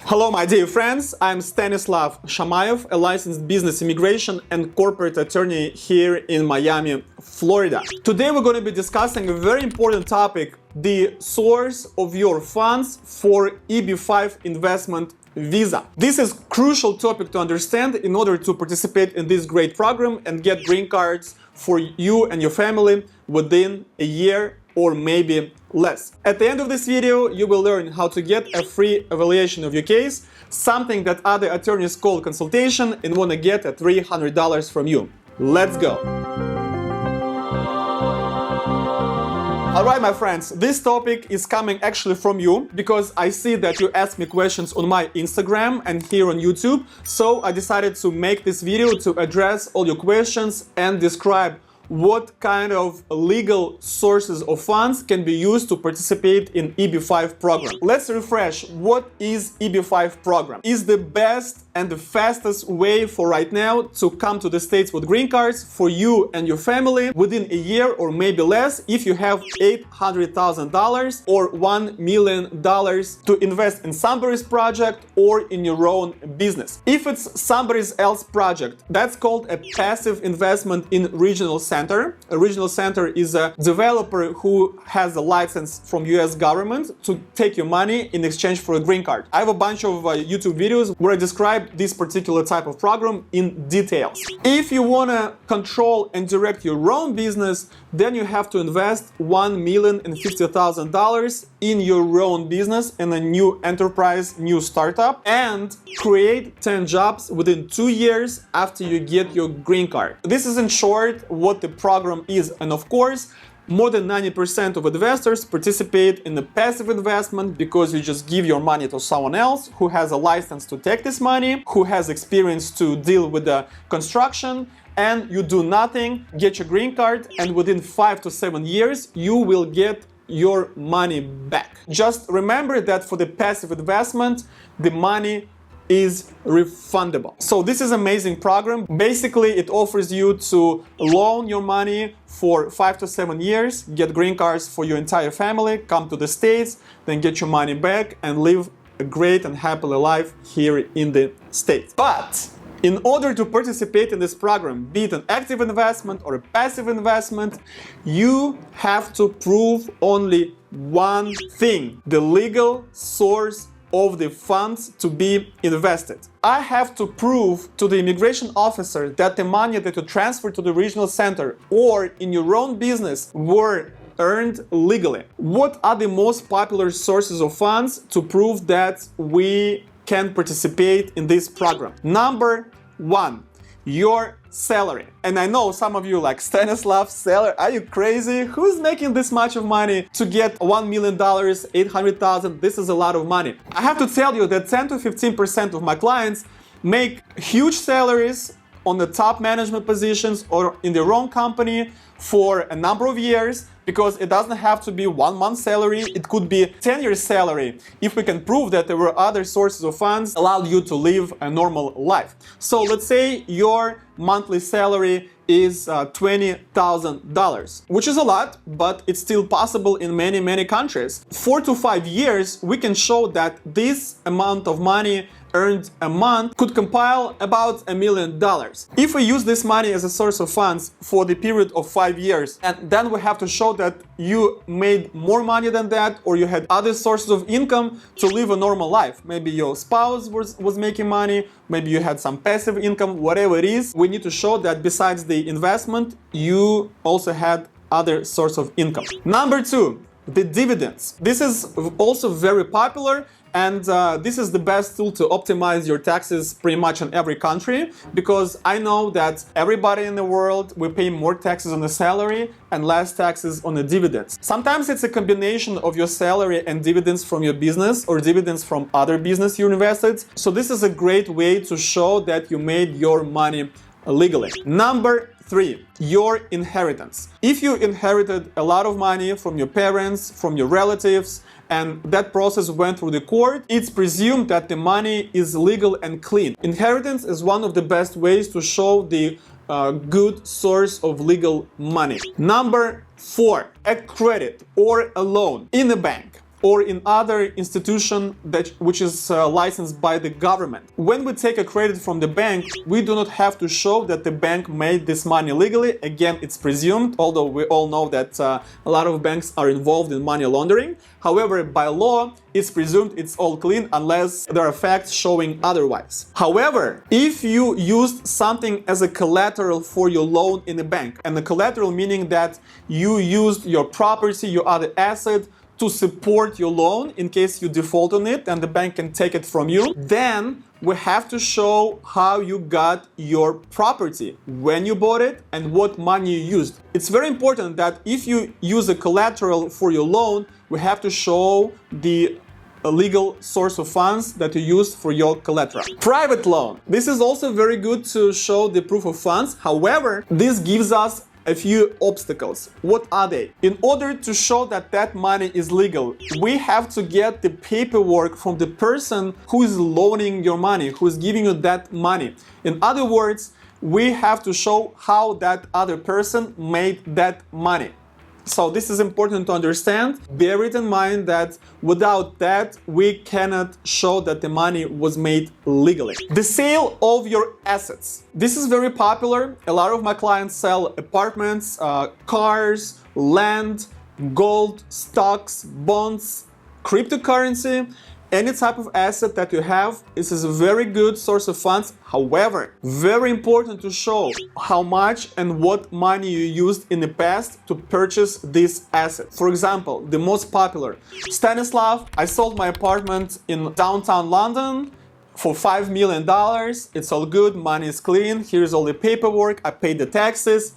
Hello, my dear friends. I'm Stanislav Shamayev, a licensed business immigration and corporate attorney here in Miami, Florida. Today we're going to be discussing a very important topic, the source of your funds for EB-5 investment visa. This is a crucial topic to understand in order to participate in this great program and get green cards for you and your family within a year or maybe less. At the end of this video, you will learn how to get a free evaluation of your case, something that other attorneys call consultation, and want to get a $300 from you. Let's go. Alright, my friends, this topic is coming actually from you because I see that you ask me questions on my Instagram and here on YouTube. So I decided to make this video to address all your questions and describe what kind of legal sources of funds can be used to participate in EB-5 program. Let's refresh. What is EB-5 program? It's the best and the fastest way for right now to come to the States with green cards for you and your family within a year or maybe less if you have $800,000 or $1 million to invest in somebody's project or in your own business. If it's somebody else's project, that's called a passive investment in regional center. A regional center is a developer who has a license from US government to take your money in exchange for a green card. I have a bunch of YouTube videos where I describe this particular type of program in details. If you want to control and direct your own business, then you have to invest $1,050,000 in your own business in a new enterprise, new startup, and create 10 jobs within 2 years after you get your green card. This is in short what the program is, and of course more than 90% of investors participate in the passive investment because you just give your money to someone else who has a license to take this money, who has experience to deal with the construction, and you do nothing, get your green card, and within 5 to 7 years you will get your money back. Just remember that for the passive investment, the money is refundable. So this is an amazing program. Basically, it offers you to loan your money for 5 to 7 years, get green cards for your entire family, come to the States, then get your money back and live a great and happy life here in the States. But in order to participate in this program, be it an active investment or a passive investment, you have to prove only one thing: the legal source of the funds to be invested. I have to prove to the immigration officer that the money that you transfer to the regional center or in your own business were earned legally. What are the most popular sources of funds to prove that we can participate in this program? Number one, your salary. And I know some of you like, Stanislav, salary, are you crazy? Who's making this much of money to get $1 million, 800,000? This is a lot of money. I have to tell you that 10 to 15% of my clients make huge salaries on the top management positions or in their own company for a number of years, because it doesn't have to be 1 month salary, it could be 10 years salary if we can prove that there were other sources of funds allowed you to live a normal life. So let's say your monthly salary is $20,000, which is a lot, but it's still possible in many countries. 4 to 5 years, we can show that this amount of money earned a month could compile about $1 million. If we use this money as a source of funds for the period of 5 years, and then we have to show that you made more money than that, or you had other sources of income to live a normal life. Maybe your spouse was making money, maybe you had some passive income, whatever it is, we need to show that besides the investment, you also had other source of income. Number two, the dividends. This is also very popular. And this is the best tool to optimize your taxes pretty much in every country, because I know that everybody in the world will pay more taxes on the salary and less taxes on the dividends. Sometimes it's a combination of your salary and dividends from your business or dividends from other business you invested. So this is a great way to show that you made your money legally. Number three, your inheritance. If you inherited a lot of money from your parents, from your relatives, and that process went through the court, it's presumed that the money is legal and clean. Inheritance is one of the best ways to show the good source of legal money. Number four, a credit or a loan in a bank. or in other institution which is licensed by the government. When we take a credit from the bank, we do not have to show that the bank made this money legally. Again, it's presumed, although we all know that a lot of banks are involved in money laundering. However, by law, it's presumed it's all clean unless there are facts showing otherwise. However, if you used something as a collateral for your loan in a bank, and the collateral meaning that you used your property, your other asset, to support your loan in case you default on it and the bank can take it from you, then we have to show how you got your property, when you bought it, and what money you used. It's very important that if you use a collateral for your loan, we have to show the legal source of funds that you used for your collateral. Private loan. This is also very good to show the proof of funds. However, this gives us a few obstacles. What are they? In order to show that that money is legal, we have to get the paperwork from the person who is loaning your money, who is giving you that money. In other words, we have to show how that other person made that money. So this is important to understand. Bear it in mind that without that, we cannot show that the money was made legally. The sale of your assets. This is very popular. A lot of my clients sell apartments, cars, land, gold, stocks, bonds, cryptocurrency. Any type of asset that you have, this is a very good source of funds. However, very important to show how much and what money you used in the past to purchase this asset. For example, the most popular, Stanislav, I sold my apartment in downtown London for $5 million. It's all good, money is clean, here's all the paperwork, I paid the taxes.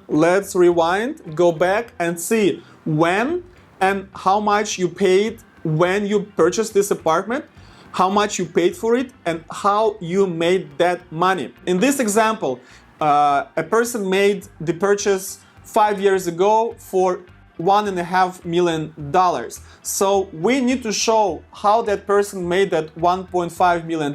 Let's rewind, go back and see when and how much you paid when you purchased this apartment, how much you paid for it, and how you made that money. In this example, a person made the purchase 5 years ago for $1.5 million. So we need to show how that person made that $1.5 million,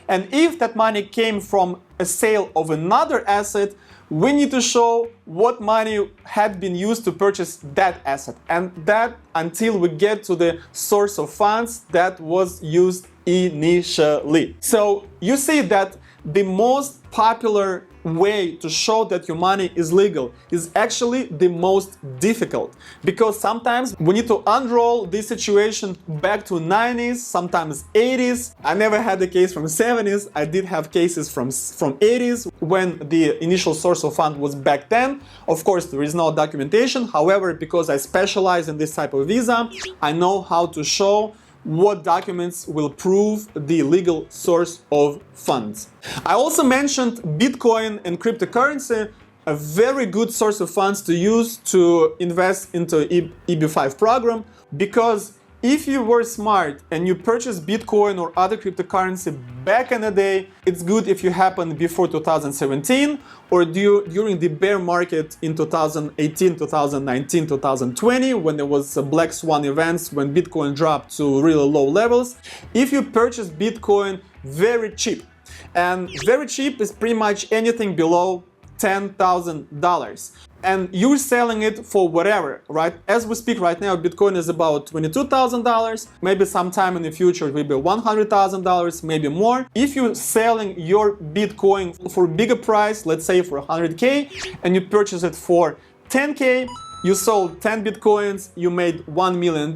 and if that money came from a sale of another asset, we need to show what money had been used to purchase that asset, and that until we get to the source of funds that was used initially. So you see that the most popular way to show that your money is legal is actually the most difficult, because sometimes we need to unroll this situation back to 90s, sometimes 80s. I never had a case from 70s. I did have cases from 80s when the initial source of fund was back then. Of course, there is no documentation. However, because I specialize in this type of visa, I know how to show what documents will prove the legal source of funds. I also mentioned Bitcoin and cryptocurrency, a very good source of funds to use to invest into EB5 program, because if you were smart and you purchased Bitcoin or other cryptocurrency back in the day, it's good if you happened before 2017 or during the bear market in 2018, 2019, 2020, when there was a black swan events, when Bitcoin dropped to really low levels. If you purchased Bitcoin very cheap, and very cheap is pretty much anything below $10,000, and you're selling it for whatever, right? As we speak right now, Bitcoin is about $22,000. Maybe sometime in the future it will be $100,000, maybe more. If you're selling your Bitcoin for a bigger price, let's say for 100K, and you purchase it for 10K, you sold 10 Bitcoins, you made $1 million,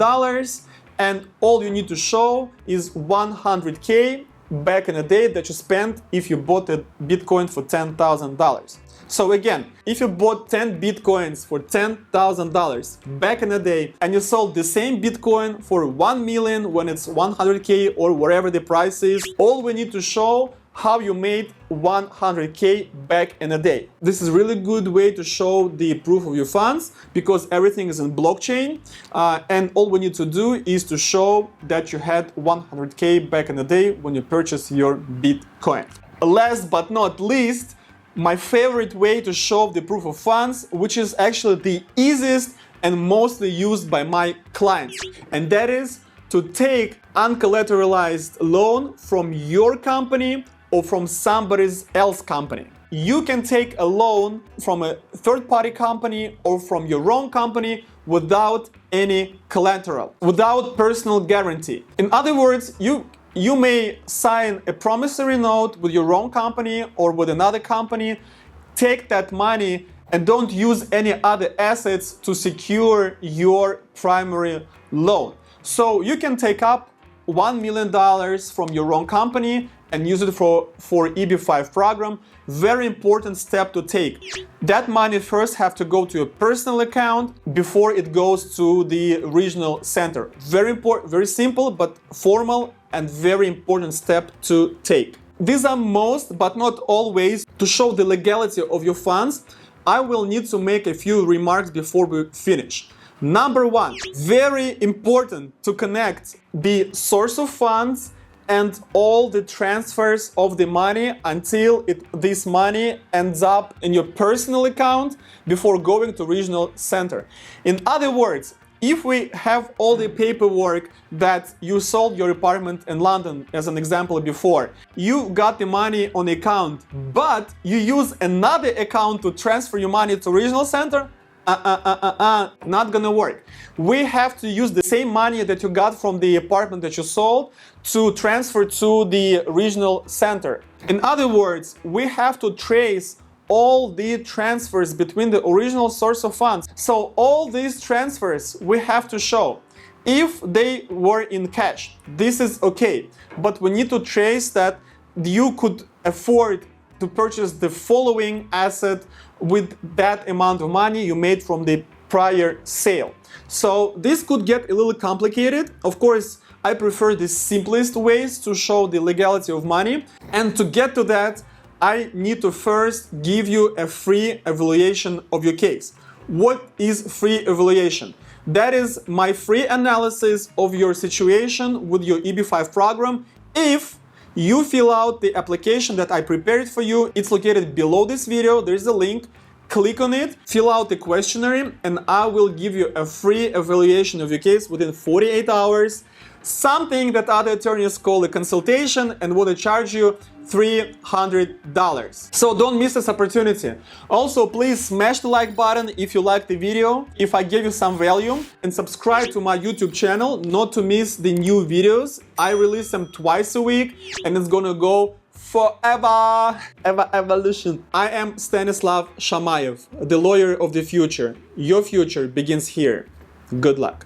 and all you need to show is 100K back in the day that you spent if you bought a Bitcoin for $10,000. So again, if you bought 10 Bitcoins for $10,000 back in the day and you sold the same Bitcoin for 1 million when it's 100K or whatever the price is, all we need to show how you made 100K back in a day. This is a really good way to show the proof of your funds, because everything is in blockchain, and all we need to do is to show that you had 100K back in the day when you purchased your Bitcoin. Last but not least, my favorite way to show the proof of funds, which is actually the easiest and mostly used by my clients, and that is to take uncollateralized loan from your company or from somebody else's company. You can take a loan from a third-party company or from your own company without any collateral, without personal guarantee. In other words, you may sign a promissory note with your own company or with another company, take that money and don't use any other assets to secure your primary loan. So you can take up $1 million from your own company and use it for EB-5 program. Very important step to take. That money first have to go to a personal account before it goes to the regional center. Very important, very simple, but formal and very important step to take. These are most, but not all ways to show the legality of your funds. I will need to make a few remarks before we finish. Number one, very important to connect the source of funds and all the transfers of the money until this money ends up in your personal account before going to regional center. In other words, if we have all the paperwork that you sold your apartment in London, as an example before, you got the money on account, but you use another account to transfer your money to regional center, not gonna work. We have to use the same money that you got from the apartment that you sold to transfer to the regional center. In other words, we have to trace all the transfers between the original source of funds. So all these transfers we have to show. If they were in cash, this is okay, but we need to trace that you could afford to purchase the following asset with that amount of money you made from the prior sale. So this could get a little complicated. Of course, I prefer the simplest ways to show the legality of money. And to get to that, I need to first give you a free evaluation of your case. What is free evaluation? That is my free analysis of your situation with your EB-5 program. If you fill out the application that I prepared for you, it's located below this video. There's a link. Click on it, fill out the questionnaire, and I will give you a free evaluation of your case within 48 hours. Something that other attorneys call a consultation and would charge you $300. So don't miss this opportunity. Also, please smash the like button if you liked the video, if I gave you some value, and subscribe to my YouTube channel not to miss the new videos. I release them twice a week and it's gonna go forever. Evolution. I am Stanislav Shamayev, the lawyer of the future. Your future begins here. Good luck.